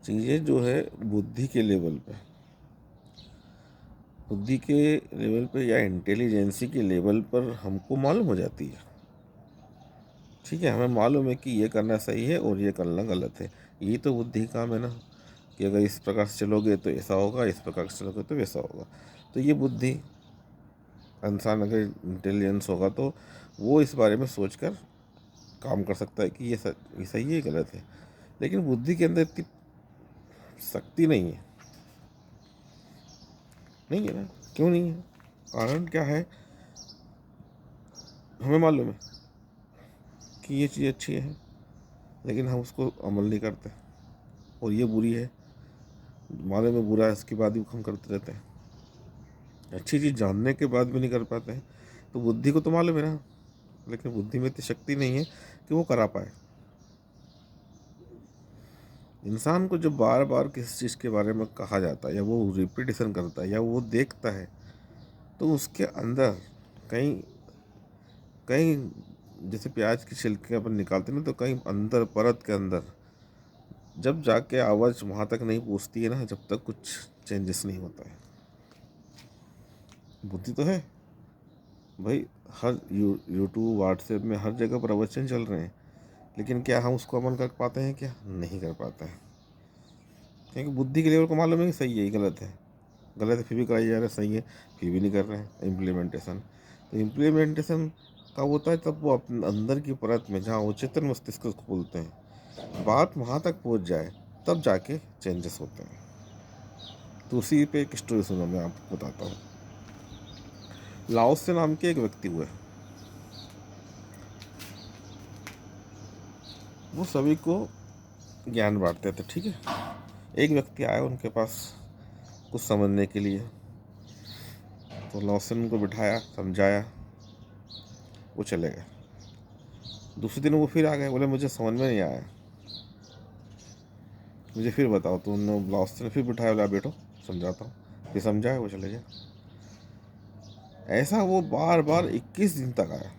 चीज़ें जो है बुद्धि के लेवल पे, बुद्धि के लेवल पे या इंटेलिजेंसी के लेवल पर हमको मालूम हो जाती है। ठीक है, हमें मालूम है कि ये करना सही है और ये करना गलत है। यही तो बुद्धि का काम है ना, कि अगर इस प्रकार से चलोगे तो ऐसा होगा, इस प्रकार से चलोगे तो वैसा होगा। तो ये बुद्धि, इंसान अगर इंटेलिजेंस होगा तो वो इस बारे में सोचकर काम कर सकता है कि ये सही है, ये गलत है। लेकिन बुद्धि के अंदर इतनी शक्ति नहीं है। नहीं है ना, क्यों नहीं है? कारण क्या है? हमें मालूम है कि ये चीज़ अच्छी है, लेकिन हम उसको अमल नहीं करते, और ये बुरी है, मालूम है बुरा है, इसके बाद भी हम करते रहते हैं। अच्छी चीज़ जानने के बाद भी नहीं कर पाते हैं। तो बुद्धि को तो मालूम है ना, लेकिन बुद्धि में इतनी शक्ति नहीं है कि वो करा पाए। इंसान को जब बार बार किसी चीज़ के बारे में कहा जाता है, या वो रिपीटेशन करता है, या वो देखता है, तो उसके अंदर कहीं कहीं जैसे प्याज की छिलके अपन निकालते हैं ना, तो कहीं अंदर परत के अंदर जब जाके आवाज़ वहाँ तक नहीं पहुँचती है ना, जब तक कुछ चेंजेस नहीं होता है। बुद्धि तो है भाई, हर यूट्यूब व्हाट्सएप में हर जगह प्रवचन चल रहे हैं, लेकिन क्या हम उसको अमल कर पाते हैं? क्या नहीं कर पाते हैं, क्योंकि बुद्धि के लेवल को मालूम है कि सही है, गलत है, गलत है फिर भी कराई जा रहा है, सही है फिर भी नहीं कर रहे हैं इम्प्लीमेंटेशन। तो इम्प्लीमेंटेशन कब होता है? तब वो अपने अंदर की परत में, जहाँ वो चेतन मस्तिष्क को बोलते हैं, बात वहाँ तक पहुँच जाए, तब जाके चेंजेस होते हैं। तो उसी पे एक स्टोरी सुनो, मैं आपको बताता हूँ। लाओस से नाम के एक व्यक्ति हुए, वो सभी को ज्ञान बांटते थे। ठीक है, एक व्यक्ति आया उनके पास कुछ समझने के लिए, तो लाओस ने उनको बिठाया, समझाया, वो चले गए। दूसरे दिन वो फिर आ गए, बोले मुझे समझ में नहीं आया, मुझे फिर बताओ। तो उन्होंने लाओस ने फिर बिठाया, बोला बैठो समझाता हूँ। फिर समझाया, वो चले गए। ऐसा वो बार बार 21 दिन तक आया।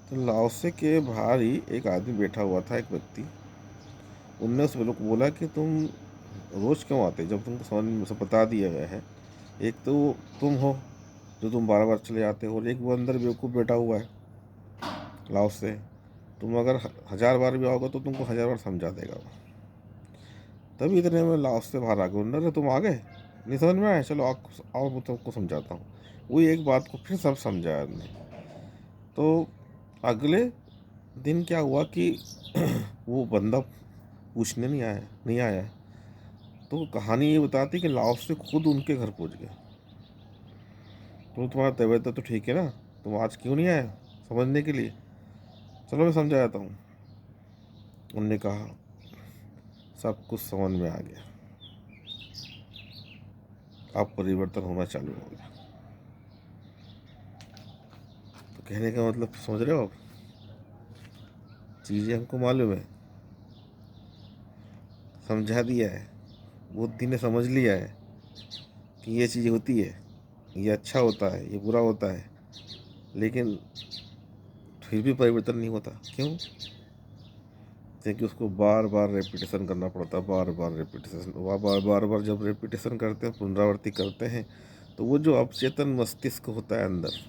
तो लाओसे के बाहर ही एक आदमी बैठा हुआ था, एक व्यक्ति। उनने उस लोग को बोला कि तुम रोज़ क्यों आते, जब तुमको समझ में सब बता दिया गया है। एक तो तुम हो जो तुम बार बार चले जाते हो, और एक वो अंदर बेवकूफ़ बैठा हुआ है लाओस से। तुम अगर 1000 बार भी आओगे तो तुमको 1000 बार समझा देगा वो। तभी इतने में लाओस से बाहर आ गए। उन्होंने, तुम आ गए, नहीं समझ में आया, चलो आओ मैं तुमको समझाता हूँ। वही एक बात को फिर सब समझाया उन्होंने। तो अगले दिन क्या हुआ कि वो बंदा पूछने नहीं आया। तो कहानी ये बताती कि लाओस से खुद उनके घर पहुंच गया। तो तुम्हारा तबीयत तो ठीक है ना, तुम आज क्यों नहीं आए समझने के लिए? चलो मैं समझा जाता हूँ। उनने कहा, सब कुछ समझ में आ गया, अब परिवर्तन होना चालू हो गया। तो कहने का मतलब समझ रहे हो आप? चीज़ें हमको मालूम है, समझा दिया है, बुद्धि ने समझ लिया है कि ये चीज़ होती है, ये अच्छा होता है, ये बुरा होता है, लेकिन फिर भी परिवर्तन नहीं होता। क्यों? क्योंकि उसको बार बार रेपिटेशन करना पड़ता है, बार बार रेपिटेशन, बार बार जब रेपिटेशन करते हैं, पुनरावृत्ति करते हैं, तो वो जो अवचेतन मस्तिष्क होता है अंदर,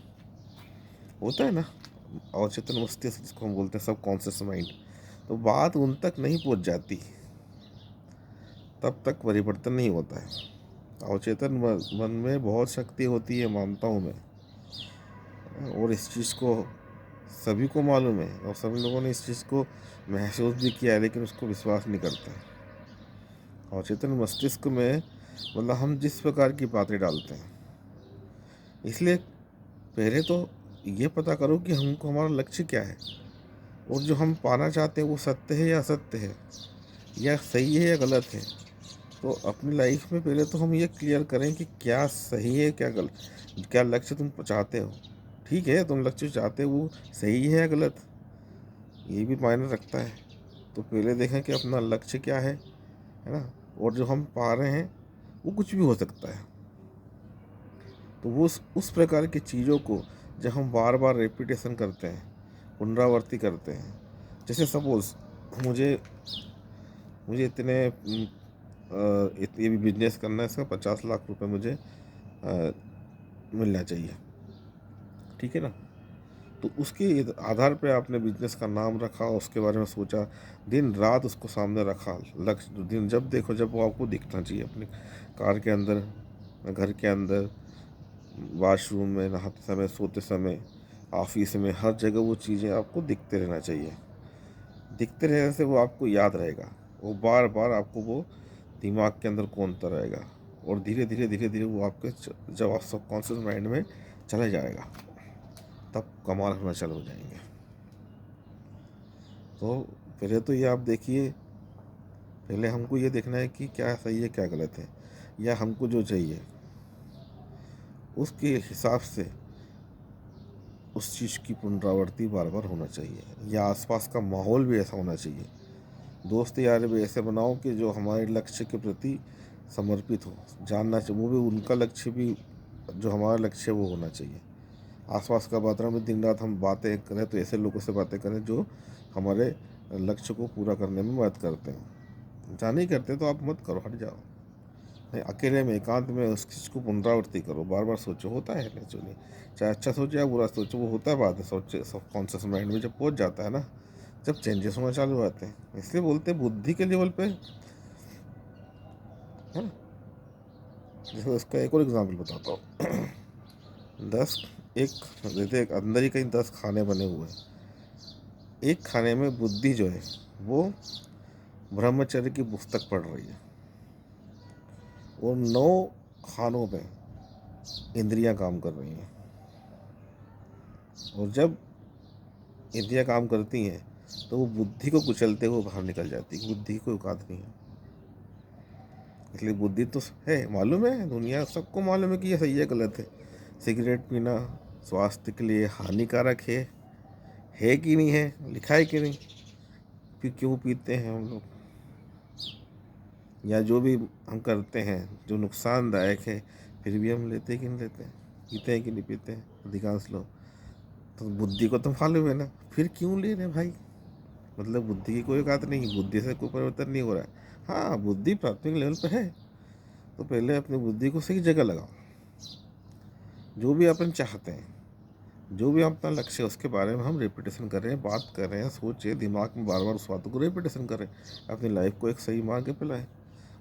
होता है ना अवचेतन मस्तिष्क, जिसको हम बोलते हैं सब कॉन्शियस माइंड, तो बात उन तक नहीं पहुंच जाती, तब तक परिवर्तन नहीं होता है। अवचेतन मन में बहुत शक्ति होती है, मानता हूँ मैं, और इस चीज़ को सभी को मालूम है, और सभी लोगों ने इस चीज़ को महसूस भी किया है, लेकिन उसको विश्वास नहीं करते हैं। अवचेतन मस्तिष्क में मतलब हम जिस प्रकार की बातें डालते हैं, इसलिए पहले तो ये पता करो कि हमको हमारा लक्ष्य क्या है, और जो हम पाना चाहते हैं वो सत्य है या असत्य है, या सही है या गलत है। तो अपनी लाइफ में पहले तो हम ये क्लियर करें कि क्या सही है, क्या गलत, क्या लक्ष्य तुम चाहते हो। ठीक है, तुम लक्ष्य चाहते हो, वो सही है या गलत, ये भी मायने रखता है। तो पहले देखें कि अपना लक्ष्य क्या है ना, और जो हम पा रहे हैं वो कुछ भी हो सकता है। तो वो उस प्रकार की चीज़ों को जब हम बार बार रेपिटेशन करते हैं, पुनरावृत्ति करते हैं, जैसे सपोज़ मुझे मुझे इतने ये भी बिजनेस करना है, इसका 50 लाख रुपए मुझे मिलना चाहिए, ठीक है ना। तो उसके आधार पे आपने बिजनेस का नाम रखा, उसके बारे में सोचा, दिन रात उसको सामने रखा लक्ष्य। दिन जब देखो, जब वो आपको दिखना चाहिए, अपने कार के अंदर, घर के अंदर, वॉशरूम में, नहाते समय, सोते समय, ऑफिस में, हर जगह वो चीज़ें आपको दिखते रहना चाहिए। दिखते रहने से वो आपको याद रहेगा, वो बार बार आपको वो दिमाग के अंदर कौनता रहेगा, और धीरे धीरे धीरे धीरे वो आपके जब आप सबकॉन्शियस माइंड में चला जाएगा, तब कमाल होना चालू हो जाएंगे। तो पहले तो ये आप देखिए, पहले हमको ये देखना है कि क्या सही है क्या गलत है, या हमको जो चाहिए उसके हिसाब से उस चीज़ की पुनरावृत्ति बार बार होना चाहिए, या आसपास का माहौल भी ऐसा होना चाहिए, दोस्त यार भी ऐसे बनाओ कि जो हमारे लक्ष्य के प्रति समर्पित हो, जानना चाहिए वो भी, उनका लक्ष्य भी जो हमारा लक्ष्य है वो होना चाहिए। आसपास का वातावरण में दिन रात हम बातें करें तो ऐसे लोगों से बातें करें जो हमारे लक्ष्य को पूरा करने में मदद करते हैं। जहाँ नहीं करते तो आप मत करो, हट जाओ। नहीं, अकेले में एकांत में उस चीज़ को पुनरावृत्ति करो, बार बार सोचो, होता है नेचुरली, चाहे अच्छा सोचो या बुरा सोचो, वो होता है बाद में, सोचे सब कॉन्शियस माइंड में जब पहुंच जाता है ना, जब चेंजेस होना चालू हो जाते हैं। इसलिए बोलते हैं बुद्धि के लेवल पे, है ना। जैसे उसका एक और एग्जाम्पल बताता हूँ। 10 एक जैसे एक अंदर ही कहीं 10 खाने बने हुए हैं, एक खाने में बुद्धि जो है वो ब्रह्मचर्य की पुस्तक पढ़ रही है, और 9 खानों में इंद्रियां काम कर रही हैं। और जब इंद्रियां काम करती हैं तो वो बुद्धि को कुचलते हुए बाहर निकल जाती है, बुद्धि की कोई औकात नहीं है। इसलिए बुद्धि तो है, मालूम है, दुनिया सबको मालूम है कि ये सही है गलत है। सिगरेट पीना स्वास्थ्य के लिए हानिकारक है कि नहीं है, लिखा है कि नहीं, फिर क्यों पीते हैं हम लोग, या जो भी हम करते हैं जो नुकसानदायक है, फिर भी हम लेते हैं कि नहीं लेते हैं, पीते हैं कि नहीं पीते हैं अधिकांश लोग। तो बुद्धि को तो मालूम है ना, फिर क्यों ले रहे हैं भाई। मतलब बुद्धि की कोई औकात नहीं, बुद्धि से कोई परिवर्तन नहीं हो रहा है। हाँ, बुद्धि प्राथमिक लेवल पे है, तो पहले अपनी बुद्धि को सही जगह लगाओ। जो भी अपन चाहते हैं, जो भी अपना लक्ष्य है, उसके बारे में हम रिपीटेशन कर रहे हैं, बात कर रहे हैं, सोचे, दिमाग में बार बार उस बातों को रिपीटेशन करें, अपनी लाइफ को एक सही मार्ग पे लाएं।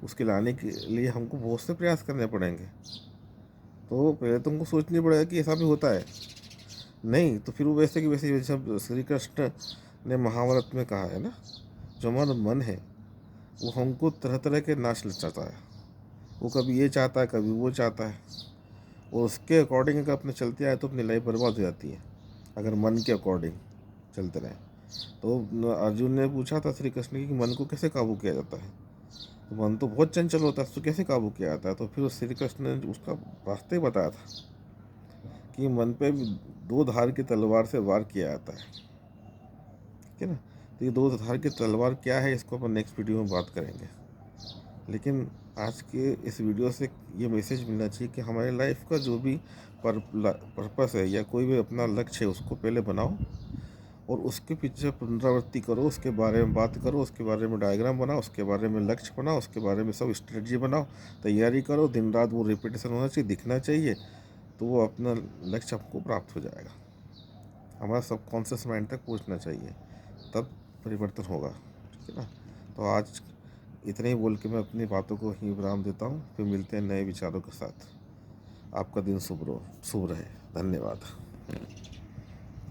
उसके लाने के लिए हमको बहुत से प्रयास करने पड़ेंगे। तो पहले तुमको सोचनी पड़ेगा कि ऐसा भी होता है, नहीं तो फिर वो वैसे कि वैसे, जैसे श्री कृष्ण ने महाभारत में कहा है ना, जो हमारा मन है वो हमको तरह तरह के नाच नचाता है। वो कभी ये चाहता है, कभी वो चाहता है, और उसके अकॉर्डिंग अगर अपने चलते आए तो अपनी लाइफ बर्बाद हो जाती है, अगर मन के अकॉर्डिंग चलते रहे। तो अर्जुन ने पूछा था श्री कृष्ण की कि मन को कैसे काबू किया जाता है, तो मन तो बहुत चंचल होता है, उसको कैसे काबू किया जाता है। तो फिर श्री कृष्ण ने उसका रास्ते ही बताया था कि मन पे 2 धार की तलवार से वार किया जाता है, ठीक है ना। तो ये 2 धार की तलवार क्या है, इसको अपन नेक्स्ट वीडियो में बात करेंगे। लेकिन आज के इस वीडियो से ये मैसेज मिलना चाहिए कि हमारे लाइफ का जो भी पर्पस है, या कोई भी अपना लक्ष्य है, उसको पहले बनाओ, और उसके पीछे पुनरावृत्ति करो, उसके बारे में बात करो, उसके बारे में डायग्राम बनाओ, उसके बारे में लक्ष्य बनाओ, उसके बारे में सब स्ट्रेटजी बनाओ, तैयारी करो, दिन रात वो रिपीटेशन होना चाहिए, दिखना चाहिए, तो वो अपना लक्ष्य आपको प्राप्त हो जाएगा। हमारा सबकॉन्शियस माइंड तक पहुंचना चाहिए, तब परिवर्तन होगा, ठीक है ना। तो आज इतने ही बोल के मैं अपनी बातों को ही विराम देता हूँ, फिर मिलते हैं नए विचारों के साथ। आपका दिन शुभ रहे। धन्यवाद।